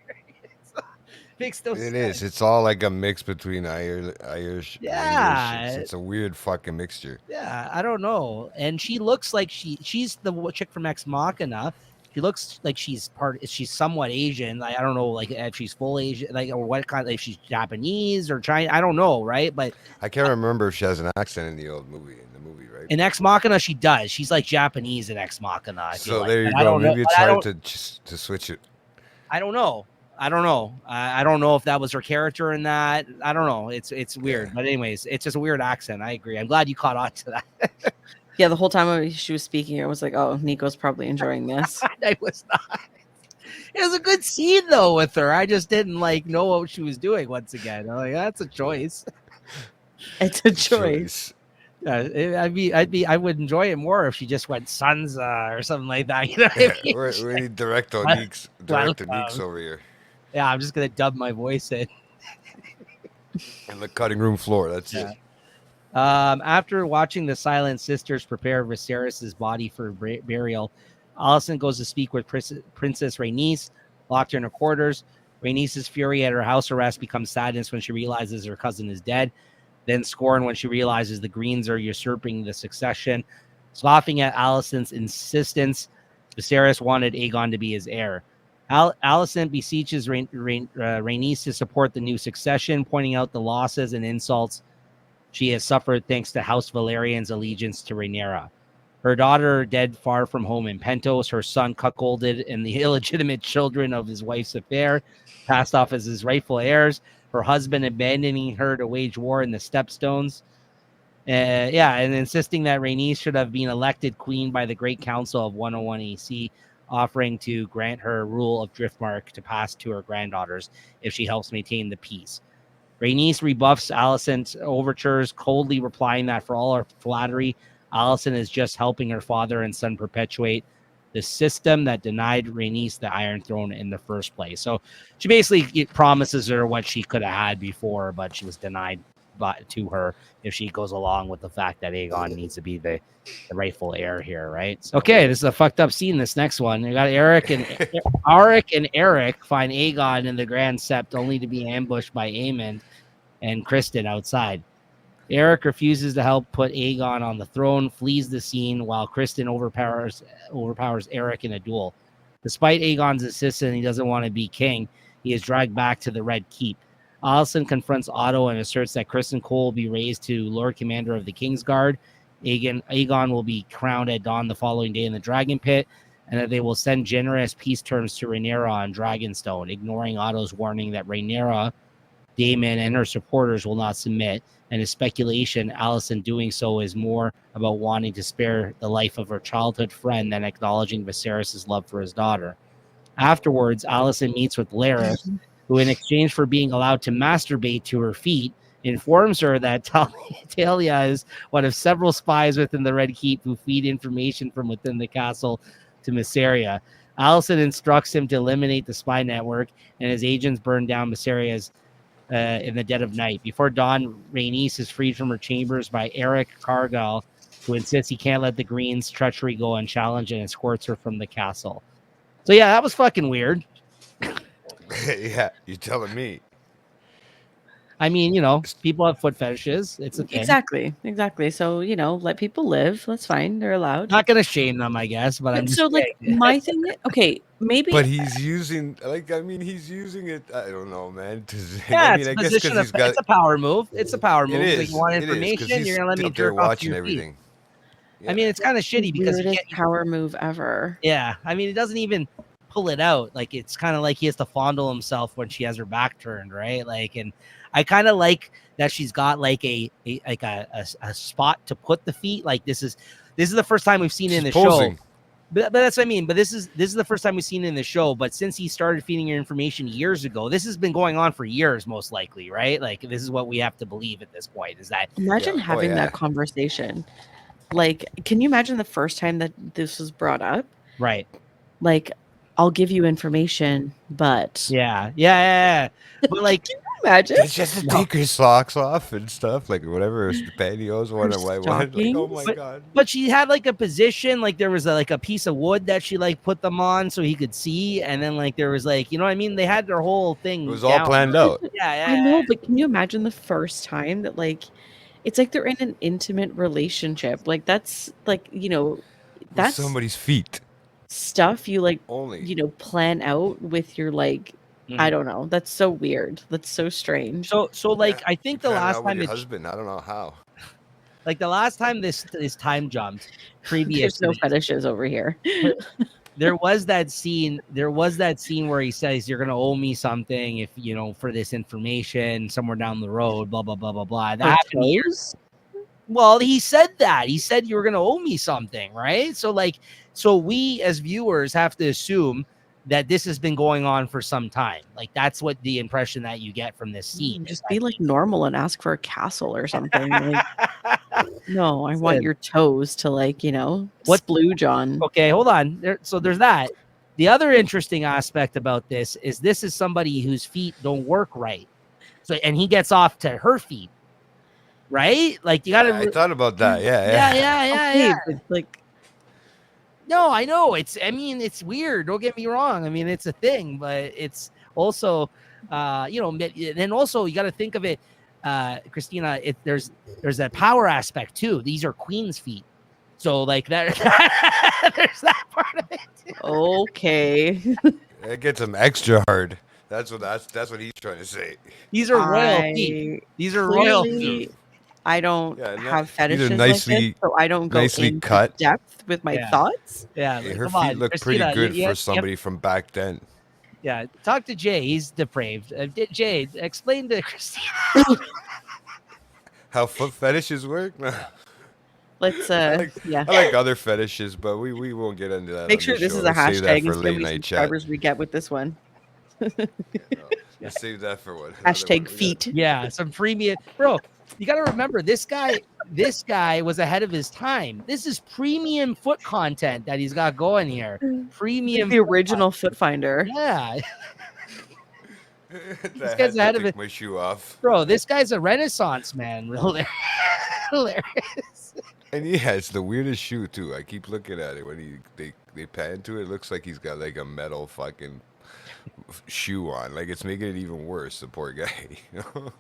Makes no It sense. is. It's all like a mix between Irish, Yeah. English. It's a weird fucking mixture. Yeah, I don't know. And she looks like she's the chick from Ex Machina. She looks like she's somewhat Asian. I don't know, like if she's full Asian, like, or what kind, if she's Japanese or Chinese. I don't know, right? But I can't remember if she has an accent in the movie, right? in Ex Machina, she does. She's like Japanese in Ex Machina. I feel So like. there you But I go. don't know- Maybe it's but I hard don't- to switch it. I don't know. I don't know if that was her character in that. I don't know. It's weird. Yeah. But anyways, it's just a weird accent. I agree. I'm glad you caught on to that. yeah, the whole time she was speaking, I was like, oh, Nico's probably enjoying this. I was not. It was a good scene though with her. I just didn't like know what she was doing once again. I'm like, that's a choice. It's a choice. Yeah, I would enjoy it more if she just went Sansa or something like that. You know what I mean? We need Director Well- Neeks over here. Yeah, I'm just gonna dub my voice in. And the cutting room floor. That's Yeah. it. After watching the Silent Sisters prepare Viserys' body for burial, Alicent goes to speak with Princess Rhaenys, locked her in her quarters. Rhaenys' fury at her house arrest becomes sadness when she realizes her cousin is dead, then scorn when she realizes the Greens are usurping the succession. Scoffing at Alicent's insistence, Viserys wanted Aegon to be his heir. Alicent beseeches Rhaenys to support the new succession, pointing out the losses and insults she has suffered thanks to House Valerian's allegiance to Rhaenyra. Her daughter dead far from home in Pentos, her son cuckolded, and the illegitimate children of his wife's affair passed off as his rightful heirs. Her husband abandoning her to wage war in the Stepstones. And insisting that Rhaenys should have been elected queen by the Great Council of 101 AC, offering to grant her rule of Driftmark to pass to her granddaughters if she helps maintain the peace. Rhaenys rebuffs Alicent's overtures, coldly replying that for all her flattery, Alicent is just helping her father and son perpetuate the system that denied Rhaenys the Iron Throne in the first place. So she basically promises her what she could have had before, but she was denied to her if she goes along with the fact that Aegon needs to be the rightful heir here, right? Okay, this is a fucked up scene. This next one, you got Arik and Eric find Aegon in the Grand Sept, only to be ambushed by Aemond and Kristen outside. Eric refuses to help put Aegon on the throne, flees the scene, while Kristen overpowers Eric in a duel. Despite Aegon's insistence he doesn't want to be king, he is dragged back to the Red Keep. Alicent confronts Otto and asserts that Kristen Cole will be raised to Lord Commander of the Kingsguard. Aegon will be crowned at dawn the following day in the Dragon Pit, and that they will send generous peace terms to Rhaenyra on Dragonstone, ignoring Otto's warning that Rhaenyra, Daemon, and her supporters will not submit, and his speculation Alicent doing so is more about wanting to spare the life of her childhood friend than acknowledging Viserys' love for his daughter. Afterwards, Alicent meets with Larys, who, in exchange for being allowed to masturbate to her feet, informs her that Talia is one of several spies within the Red Keep who feed information from within the castle to Mysaria. Alicent instructs him to eliminate the spy network, and his agents burn down Mysaria's in the dead of night. Before dawn, Rhaenys is freed from her chambers by Eric Cargill, who insists he can't let the Green's treachery go unchallenged and escorts her from the castle. So yeah, that was fucking weird. Yeah, you're telling me. I mean, you know, people have foot fetishes. It's a thing. Exactly. So, you know, let people live. That's fine. They're allowed. Not gonna shame them, I guess, but I'm just so like saying. my thing. Okay, maybe. But he's using, he's using it. I don't know, man. Yeah, I mean, I guess because he's got. It's a power move. It's a power move. It is. Like, you want information? You're gonna let me up there jerk off to watching your everything. feet. Yeah. I mean, it's kind of shitty because he weirdest can't. power move ever. Yeah, I mean, it doesn't even pull it out. Like, it's kind of like he has to fondle himself when she has her back turned, right? Like, and I kind of like that she's got like a spot to put the feet. Like, this is the first time we've seen it in the show. But that's what I mean. But this is the first time we've seen it in the show. But since he started feeding her information years ago, this has been going on for years, most likely, right? Like, this is what we have to believe at this point. Is that imagine having that conversation? Like, can you imagine the first time that this was brought up? Right. Like, I'll give you information, but yeah. But like, imagine it's just to take her socks off and stuff, like whatever, pantyhose, whatever. Like, oh my god! But she had like a position, like there was a piece of wood that she like put them on so he could see, and then like there was like, you know what I mean? They had their whole thing. It was all planned out. Yeah. I know, but can you imagine the first time that like, it's like they're in an intimate relationship? Like that's like, you know, that's with somebody's feet. Stuff you like only, you know, plan out with your like. I don't know. That's so weird. That's so strange. So like, I think the last time your husband, I don't know how. Like the last time this time jumped, previous. There's no fetishes over here. There was that scene. Where he says, "You're gonna owe me something if you know for this information somewhere down the road." Blah blah blah blah blah. That happened years. Well, he said that. He said you were gonna owe me something, right? So like, so we as viewers have to assume that this has been going on for some time. Like that's what the impression that you get from this scene. Just be like normal and ask for a castle or something. Like, no, I want your toes to like, you know, splooge on. Okay, hold on. So there's that. The other interesting aspect about this is somebody whose feet don't work right. So and he gets off to her feet. Right? Like you gotta I thought about that. Yeah. But like no, I know it's weird. Don't get me wrong. I mean, it's a thing, but it's also, you know, then also you got to think of it, Christina. There's that power aspect too. These are queen's feet, so like that. There's that part of it too. Okay, it gets him extra hard. That's what he's trying to say. These are royal feet. These are royal feet. I don't have fetishes nicely, like this, so I don't go into cut. depth with my thoughts. Yeah, her feet look Christina, pretty good for somebody from back then. Yeah, talk to Jay. He's depraved. Jay, explain to Christina how foot fetishes work. Let's I like other fetishes, but we won't get into that. Make sure this is a hashtag and see how subscribers we get with this one. Let's save that for what? Hashtag feet. Yeah, some premium, bro. You got to remember this guy. This guy was ahead of his time. This is premium foot content that he's got going here. Premium. The original Foot Finder. Yeah, I guy's had to ahead of take it. my shoe off. bro. This guy's a Renaissance man. Hilarious. And yeah, it's the weirdest shoe too. I keep looking at it when they pan to it. It looks like he's got like a metal fucking shoe on. Like it's making it even worse. The poor guy. You know?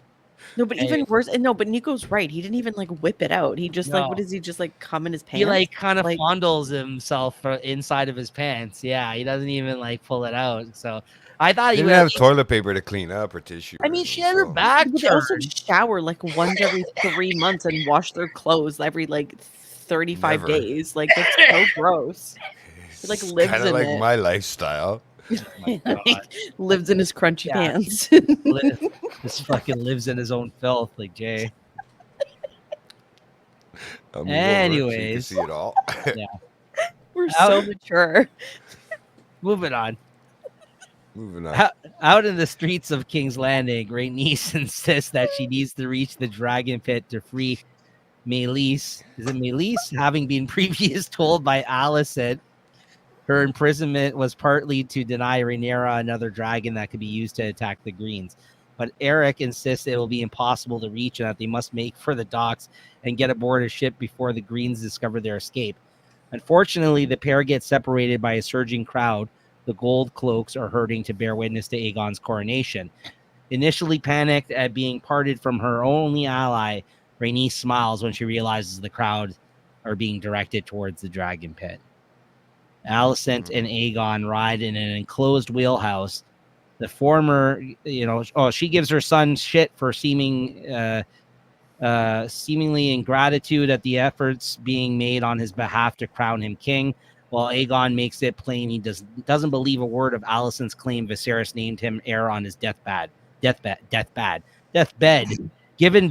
No, but even worse. And no, but Nico's right. He didn't even like whip it out. He just like, what No. does he just like come in his pants? He like kind of Like- fondles himself inside of his pants. Yeah, he doesn't even like pull it out. So I thought He he didn't would have toilet paper to clean up or tissue. I or mean, anything, she had her so- back But they also turned. shower like once every 3 months and wash their clothes every like 35 Never. days. Like that's so gross. He, like, It's lives kinda in like it. my lifestyle. My God. Lives in his crunchy Yeah. pants. This fucking lives in his own filth, like Jay. I'll move over so you can Anyways. see it all. We're so mature. Moving on. Moving on. How- Out in the streets of King's Landing, Rhaenys insists that she needs to reach the dragon pit to free Meleys. Is it Meleys? Having been previously told by Alicent, her imprisonment was partly to deny Rhaenyra another dragon that could be used to attack the Greens. But Eric insists it will be impossible to reach and that they must make for the docks and get aboard a ship before the Greens discover their escape. Unfortunately, the pair get separated by a surging crowd. The gold cloaks are hurting to bear witness to Aegon's coronation. Initially panicked at being parted from her only ally, Rhaenys smiles when she realizes the crowd are being directed towards the dragon pit. Alicent and Aegon ride in an enclosed wheelhouse. The former, she gives her son shit for seemingly ingratitude at the efforts being made on his behalf to crown him king, while Aegon makes it plain he doesn't believe a word of Alicent's claim Viserys named him heir on his deathbed. Given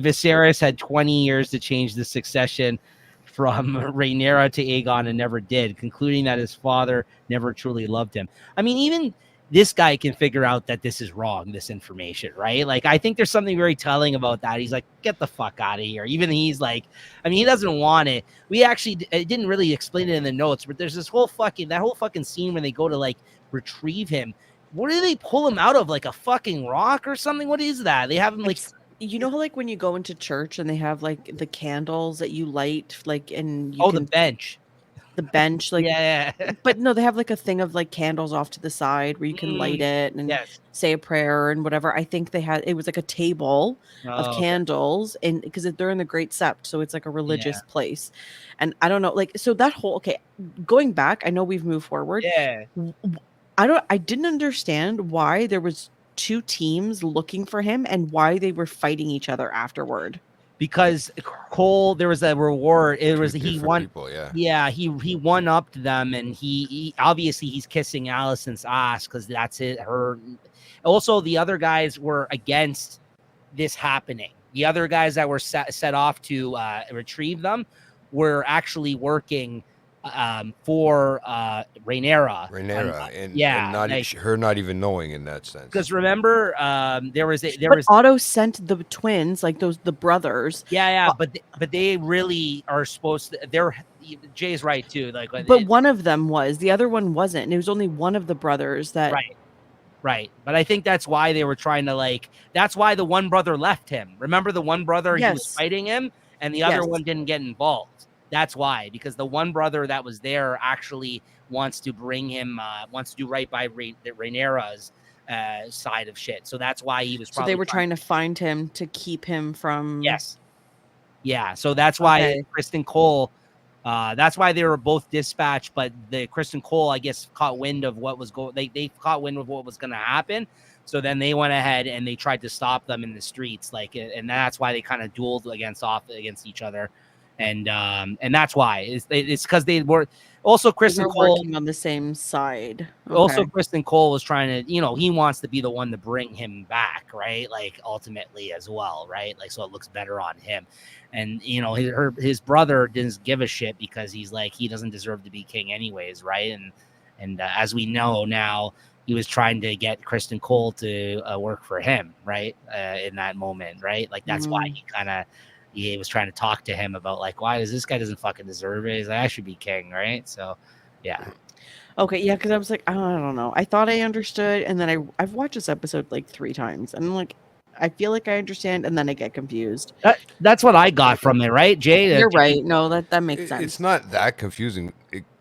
Viserys had 20 years to change the succession from Rhaenyra to Aegon and never did, concluding that his father never truly loved him. I mean, even this guy can figure out that this is wrong, this information, right? Like, I think there's something very telling about that. He's like, get the fuck out of here. Even he's like, I mean, he doesn't want it. We actually didn't really explain it in the notes, but there's this whole fucking scene when they go to like retrieve him. What do they pull him out of? Like a fucking rock or something? What is that? They have him like, You know how like when you go into church and they have like the candles that you light, like, and you the bench. The bench, like, yeah. But no, they have like a thing of like candles off to the side where you can light it and say a prayer and whatever. I think it was like a table of candles, and because they're in the Great Sept, so it's like a religious place. And I don't know, like, so that whole going back, I know we've moved forward. Yeah. I didn't understand why there was 2 teams looking for him and why they were fighting each other afterward. Because Cole, there was a reward. It was he won. People, he won up to them, and he obviously he's kissing Alicent's ass because that's it. Her. Also, the other guys were against this happening. The other guys that were set off to retrieve them were actually working for Rhaenyra. And her not even knowing in that sense. Because remember, there was Otto sent the twins, like the brothers. But they really are supposed to. Jay's right too. Like, but one of them was, the other one wasn't. And it was only one of the brothers that. Right. But I think that's why they were trying to that's why the one brother left him. Remember the one brother, he was fighting him, and the other one didn't get involved. That's why, because the one brother that was there actually wants to bring him, wants to do right by Rhaenyra's side of shit. So that's why he was. So they were trying to find him to keep him from. Yes. Yeah. So that's why Kristen Cole. That's why they were both dispatched, but the Kristen Cole, I guess, caught wind of what was going. They caught wind of what was going to happen. So then they went ahead and they tried to stop them in the streets, and that's why they kind of dueled against each other. And that's why it's because they were also Kristen Cole working on the same side. Also, Kristen Cole was trying to, he wants to be the one to bring him back, right? Like ultimately as well, right? Like so it looks better on him. And his brother didn't give a shit because he's like he doesn't deserve to be king anyways, right? And as we know now, he was trying to get Kristen Cole to work for him, right? In that moment, right? Like that's why he was trying to talk to him about like, why does this guy doesn't fucking deserve it? He's like, I should be king, right? So, yeah. Okay, yeah, because I was like, I don't know. I thought I understood, and then I've watched this episode like 3 times, and I'm like, I feel like I understand, and then I get confused. That's what I got from it, right, Jay? You're right. No, that makes sense. It's not that confusing.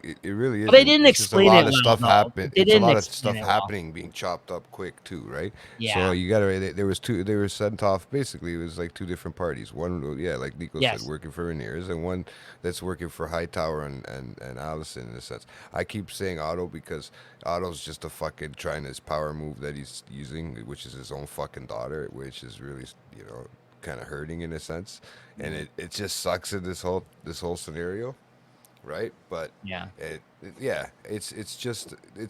It really is. But they didn't It's just explain a lot it of well, stuff though. happen. They It's a didn't lot of explain stuff it well. happening, being chopped up quick too, right? Yeah. So you gotta. There was two. They were sent off. Basically, it was like 2 different parties. One, yeah, like Nico said, working for Rhaenyra, and one that's working for Hightower and Allison in a sense. I keep saying Otto because Otto's just a fucking trying his power move that he's using, which is his own fucking daughter, which is really, you know, kind of hurting in a sense, and it just sucks in this whole scenario, right? But it's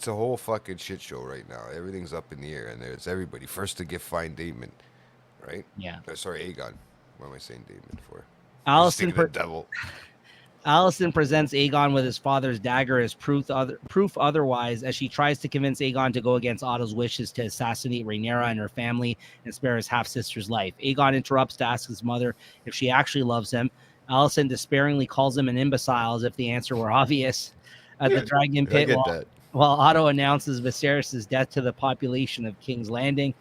a whole fucking shit show right now. Everything's up in the air, and there's everybody first to get find Daemon, right? Yeah. Sorry, Aegon. What am I saying Daemon for? Devil. Allison presents Aegon with his father's dagger as proof otherwise, as she tries to convince Aegon to go against Otto's wishes to assassinate Rhaenyra and her family and spare his half-sister's life. Aegon interrupts to ask his mother if she actually loves him. Allison despairingly calls him an imbecile as if the answer were obvious. At the Dragon Pit, while Otto announces Viserys' death to the population of King's Landing,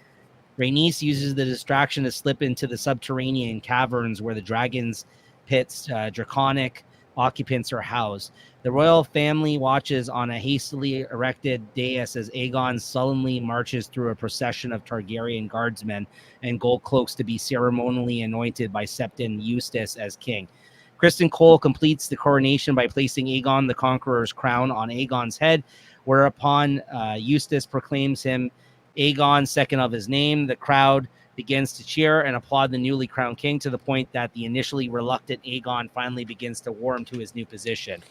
Rhaenys uses the distraction to slip into the subterranean caverns where the Dragon's Pit's draconic occupants are housed. The royal family watches on a hastily erected dais as Aegon sullenly marches through a procession of Targaryen guardsmen and gold cloaks to be ceremonially anointed by Septon Eustace as king. Kristen Cole completes the coronation by placing Aegon the Conqueror's crown on Aegon's head, whereupon Eustace proclaims him Aegon, second of his name. The crowd begins to cheer and applaud the newly crowned king to the point that the initially reluctant Aegon finally begins to warm to his new position.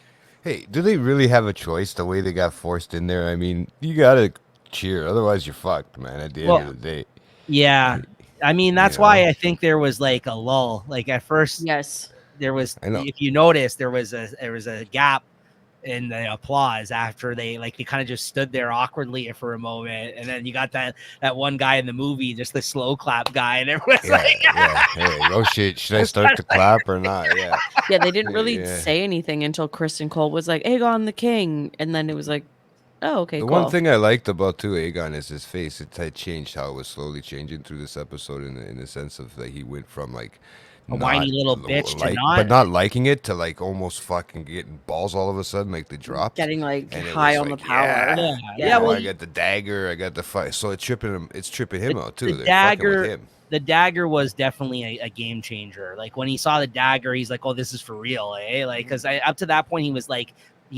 Hey, do they really have a choice the way they got forced in there? I mean, you gotta cheer, otherwise you're fucked, man, at the end of the day. Yeah. I mean, that's why I think there was like a lull. Like at first, there was, if you notice, there was a gap in the applause after they kind of just stood there awkwardly for a moment, and then you got that one guy in the movie, just the slow clap guy, and everyone's hey, oh shit, should I start to clap or not? They didn't really say anything until Kristen Cole was like, Aegon the king, and then it was like, oh, okay, the cool. one thing I liked about Aegon is his face. It had changed how it was slowly changing through this episode in the sense of that he went from like a whiny little bitch to but not liking it to like almost fucking getting balls all of a sudden, like they dropped, getting like high on the power. Well, I got the dagger, I got the fight, so it's tripping him out too. The dagger was definitely a game changer. Like when he saw the dagger, he's like, "Oh, this is for real, eh?" Like because up to that point, he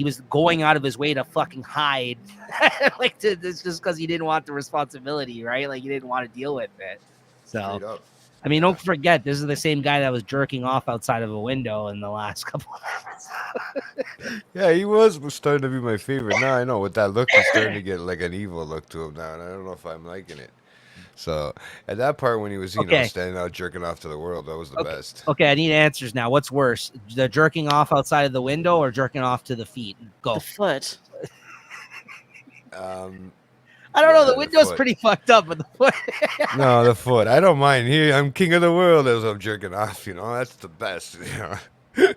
was going out of his way to fucking hide, like just because he didn't want the responsibility, right? Like he didn't want to deal with it. So. I mean, don't forget, this is the same guy that was jerking off outside of a window in the last couple of episodes. Yeah, he was starting to be my favorite. Now I know with that look, he's starting to get like an evil look to him now, and I don't know if I'm liking it. So at that part when he was, you know, standing out jerking off to the world, that was the best. Okay, I need answers now. What's worse, the jerking off outside of the window or jerking off to the feet? Go. The foot. I don't know. The window's pretty fucked up, but the foot. No, the foot. I don't mind. Here, I'm king of the world as I'm jerking off. You know, that's the best. You know,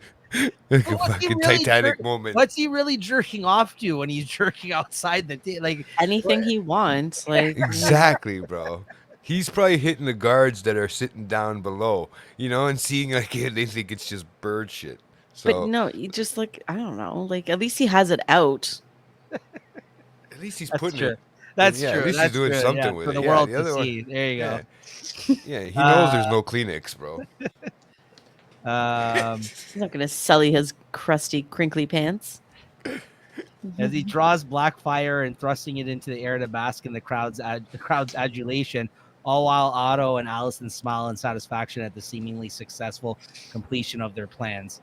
like a fucking Titanic moment. What's he really jerking off to when he's jerking outside the like anything he wants? Like exactly, bro. He's probably hitting the guards that are sitting down below, you know, and seeing like they think it's just bird shit. So, but no, he just like I don't know. Like at least he has it out. At least he's putting it. That's true. At least he's doing something with for it. the world to see. There you go. Yeah, he knows there's no Kleenex, bro. He's not gonna sully his crusty, crinkly pants. As he draws black fire and thrusting it into the air to bask in the crowd's adulation, all while Otto and Allison smile in satisfaction at the seemingly successful completion of their plans.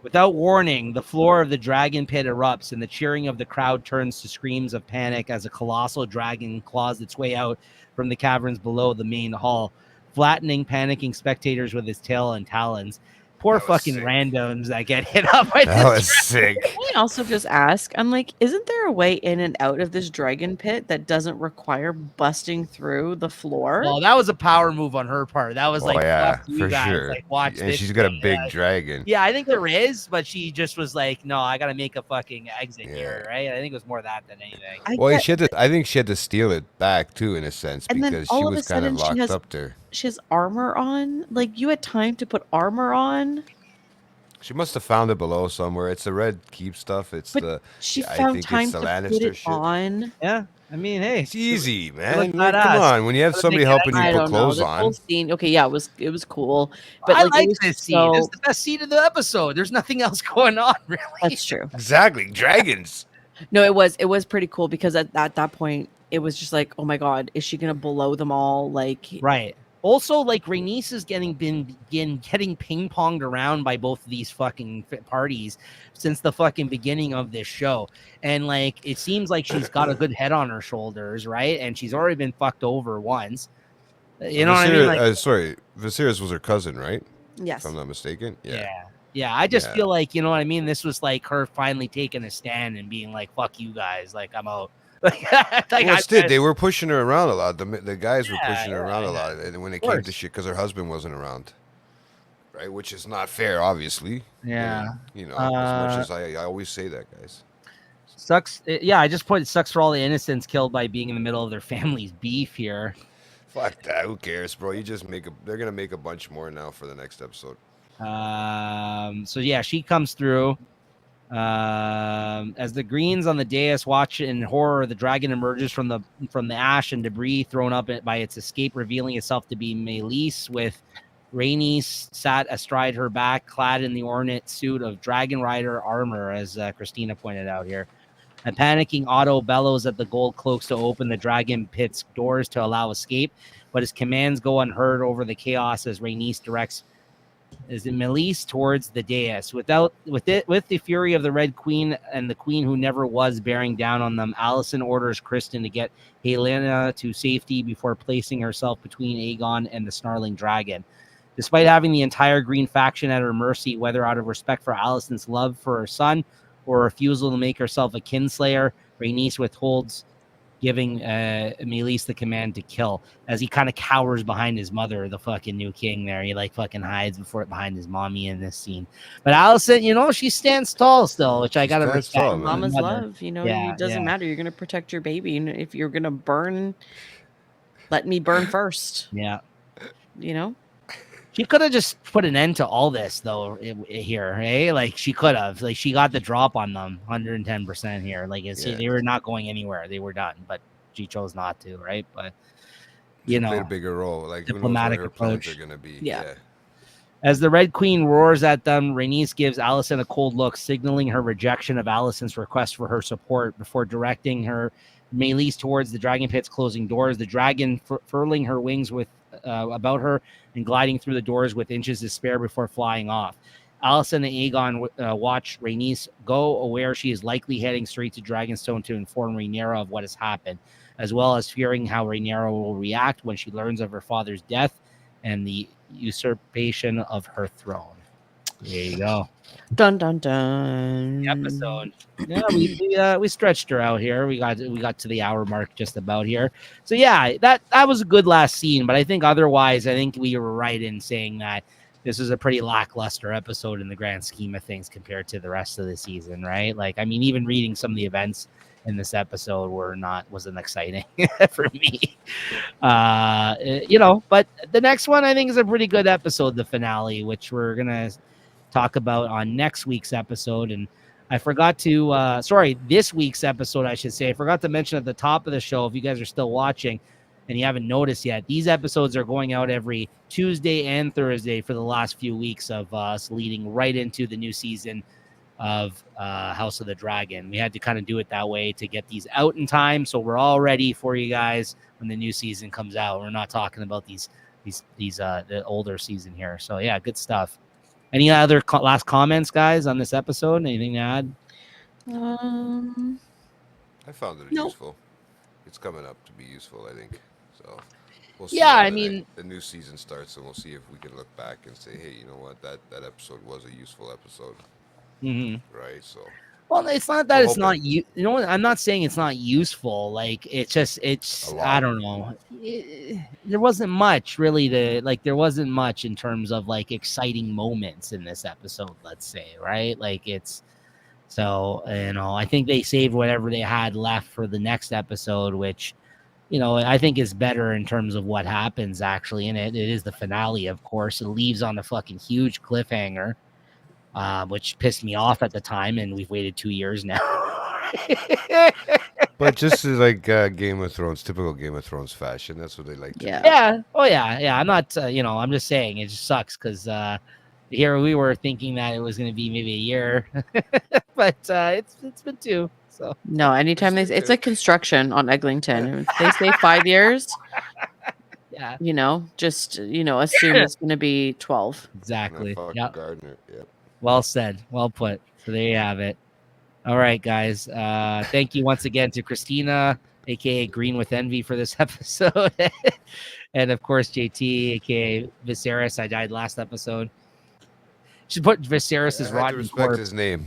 Without warning, the floor of the dragon pit erupts, and the cheering of the crowd turns to screams of panic as a colossal dragon claws its way out from the caverns below the main hall, flattening panicking spectators with its tail and talons. Poor That was fucking sick. randoms that get hit up by That this. was sick. I also just ask, I'm like, isn't there a way in and out of this dragon pit that doesn't require busting through the floor? Well, that was a power move on her part. That was Oh like, yeah, fuck you for guys. sure. Like, watch And this. she's got a shit. big dragon. Yeah, I think there is, but she just was like, no, I got to make a fucking exit Yeah. here, right? I think it was more that than anything. Well, I think she had to steal it back too, in a sense, And then because she all of a was kind of sudden she locked has- up there. She has armor on. Like, you had time to put armor on. She must have found it below somewhere. It's the Red Keep stuff. It's But the. She I found think time it's to the put Lannister it shit. on. Yeah, I mean, hey, It's easy, look man. Like, badass. come on, when you have Gotta somebody make it helping you I put don't know. clothes This whole on. scene. Okay, yeah, it was cool. But I like, like it was this scene. so- It's the best scene of the episode. There's nothing else going on, really. That's true. Exactly, dragons. No, it was pretty cool because at that point it was just like, oh my god, is she gonna blow them all? Like, Right. Also, like Rhaenys is getting ping ponged around by both of these fucking parties since the fucking beginning of this show, and like it seems like she's got a good head on her shoulders, right? And she's already been fucked over once. You know what I mean? Like, Sorry, Viserys was her cousin, right? yes, If I'm not mistaken. yeah. I just Yeah. feel like, you know what I mean. This was like her finally taking a stand and being like, "Fuck you guys," like I'm out. Like, Well, did they were pushing her around a lot. The guys were Yeah, pushing her around a lot, and when it came to course. shit, because her husband wasn't around, right? Which is not fair, obviously. Yeah. You know, as much as I always say that, guys. Sucks. Yeah, I just put it sucks for all the innocents killed by being in the middle of their family's beef here. Fuck that. Who cares, bro? You just they're gonna make a bunch more now for the next episode. So yeah, she comes through. As the Greens on the dais watch in horror, the dragon emerges from the ash and debris thrown up by its escape, revealing itself to be Meleys, with Rhaenys sat astride her back, clad in the ornate suit of dragon rider armor, as Christina pointed out here. A panicking Otto bellows at the gold cloaks to open the dragon pit's doors to allow escape, but his commands go unheard over the chaos as Rhaenys directs Meleys towards the dais. With the fury of the Red Queen and the Queen who never was bearing down on them, Alicent orders Kristen to get Helena to safety before placing herself between Aegon and the snarling dragon. Despite having the entire Green faction at her mercy, whether out of respect for Alicent's love for her son or refusal to make herself a kinslayer, Rhaenys withholds giving Meleys the command to kill, as he kind of cowers behind his mother, the fucking new king there. He like fucking hides behind his mommy in this scene. But Alicent, you know, she stands tall still, which I gotta stands respect. tall, man. mama's Mother. love. You know, Yeah, it doesn't yeah. matter. You're gonna protect your baby, and if you're gonna burn, let me burn first. Yeah. You know. She could have just put an end to all this, though, here, eh? Like, she could have. Like, she got the drop on them, 110% here. Like, they were not going anywhere. They were done, but she chose not to, right? But, She played a bigger role. Like, diplomatic who knows what her approach. plans are gonna be. Yeah. As the Red Queen roars at them, Rhaenys gives Alicent a cold look, signaling her rejection of Alicent's request for her support before directing her Meleys towards the dragon pit's closing doors. The dragon furling her wings about her and gliding through the doors with inches to spare before flying off. Alicent and Aegon watch Rhaenys go, aware she is likely heading straight to Dragonstone to inform Rhaenyra of what has happened, as well as fearing how Rhaenyra will react when she learns of her father's death and the usurpation of her throne. There you go. Dun dun dun. The episode. Yeah, we stretched her out here. We got to the hour mark just about here. So yeah, that was a good last scene. But I think otherwise, I think we were right in saying that this is a pretty lackluster episode in the grand scheme of things compared to the rest of the season, right? Like, I mean, even reading some of the events in this episode wasn't exciting for me. But the next one I think is a pretty good episode, the finale, which we're gonna talk about on next week's episode. And I forgot to this week's episode, I should say. I forgot to mention at the top of the show, if you guys are still watching and you haven't noticed yet, these episodes are going out every Tuesday and Thursday for the last few weeks of us leading right into the new season of House of the Dragon. We had to kind of do it that way to get these out in time, so we're all ready for you guys when the new season comes out. We're not talking about these the older season here. So yeah, good stuff. Any other last comments, guys, on this episode? Anything to add? I found it No. useful. It's coming up to be useful, I think. So We'll see Yeah, how I mean, the new season starts, and we'll see if we can look back and say, hey, you know what, that episode was a useful episode, mhm. right? So Well, it's not that we're it's not hoping. you know what, I'm not saying it's not useful. Like it's just A it's I lot. don't know. There wasn't much really there wasn't much in terms of like exciting moments in this episode, let's say, right? Like it's so, I think they saved whatever they had left for the next episode, which I think is better in terms of what happens actually in it. It is the finale, of course. It leaves on a fucking huge cliffhanger, which pissed me off at the time, and we've waited 2 years now. But just as like Game of Thrones, typical Game of Thrones fashion, that's what they like to Yeah. do. Yeah. Oh, yeah. Yeah. I'm not, I'm just saying it just sucks because here we were thinking that it was going to be maybe a year, but it's been 2. So, No, anytime It's it's true. like construction on Eglinton. If they say 5 years, yeah, just assume it's going to be 12. exactly. Fuck Yeah. Gardner. Yep. Well said. Well put. So there you have it. All right, guys. Thank you once again to Christina, aka Green with Envy, for this episode. And of course, JT, aka Viserys. I died last episode. Should put Viserys' I had to rotten respect corpse. his name.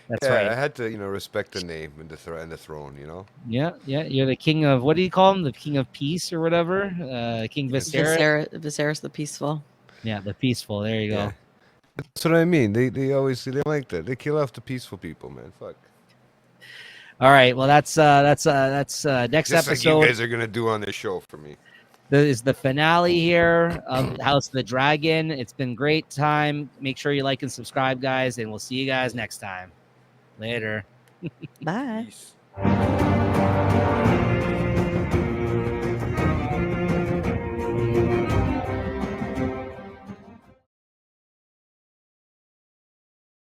That's I right. had to, respect the name and the throne. Yeah, yeah. You're the king of, what do you call him? The king of peace or whatever? King Viserys. Viserys the Peaceful. Yeah, the peaceful. There you go. Yeah. That's what I mean. They always they like that. They kill off the peaceful people, man. Fuck. All right. Well, that's next Just like you episode. guys are gonna do on this show for me. Is the finale here of House of the Dragon. It's been great time. Make sure you like and subscribe, guys, and we'll see you guys next time. Later. Bye. Peace.